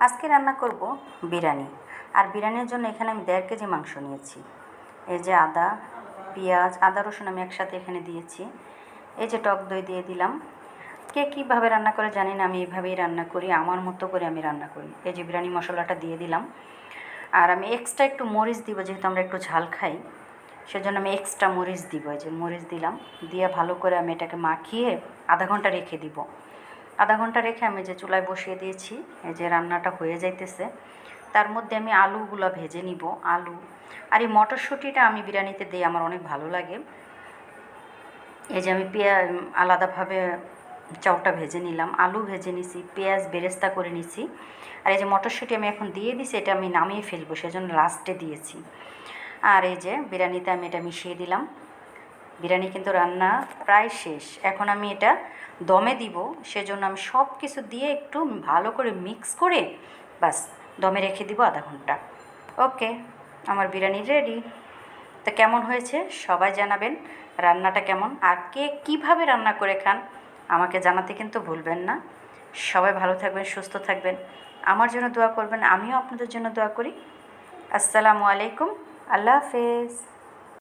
আজকে রান্না করব বিরিয়ানি। আর বিরিয়ানির জন্য এখানে আমি 1.5 কেজি মাংস নিয়েছি। এই যে আদা, পেঁয়াজ, আদা রসুন আমি একসাথে এখানে দিয়েছি। এই যে টক দই দিয়ে দিলাম। কে কীভাবে রান্না করে জানি না, আমি এইভাবেই রান্না করি, আমার মতো করে আমি রান্না করি। এই যে বিরিয়ানি মশলাটা দিয়ে দিলাম। আর আমি এক্সট্রা একটু মরিচ দিব, যেহেতু আমরা একটু ঝাল খাই, সেজন্য আমি এক্সট্রা মরিচ দিব। এই যে মরিচ দিলাম, দিয়ে ভালো করে আমি এটাকে মাখিয়ে আধা ঘন্টা রেখে দিব। আধা ঘন্টা রেখে আমি যে চুলায় বসিয়ে দিয়েছি, এই যে রান্নাটা হয়ে যাইতেছে। তার মধ্যে আমি আলুগুলো ভেজে নিব। আলু আর এই মটরশুঁটিটা আমি বিরিয়ানিতে দিই, আমার অনেক ভালো লাগে। এই যে আমি আলাদাভাবে চাউটা ভেজে নিলাম, আলু ভেজে নিছি, পেঁয়াজ বেরেস্তা করে নিছি। আর এই যে মটরশুঁটি আমি এখন দিয়ে দিছি, এটা আমি নামিয়ে ফেলবো, সেজন্য লাস্টে দিয়েছি। আর এই যে বিরিয়ানিতে আমি এটা মিশিয়ে দিলাম। বিরিয়ানি কিন্তু রান্না প্রায় শেষ। এখন আমি এটা দমে দিব, সেজন্য আমি সব কিছু দিয়ে একটু ভালো করে মিক্স করে বাস দমে রেখে দিব আধা ঘন্টা। ওকে, আমার বিরিয়ানি রেডি। তো কেমন হয়েছে সবাই জানাবেন, রান্নাটা কেমন, আর কে কীভাবে রান্না করে খান আমাকে জানাতে কিন্তু ভুলবেন না। সবাই ভালো থাকবেন, সুস্থ থাকবেন, আমার জন্য দোয়া করবেন, আমিও আপনাদের জন্য দোয়া করি। আসসালামু আলাইকুম, আল্লাহ হাফেজ।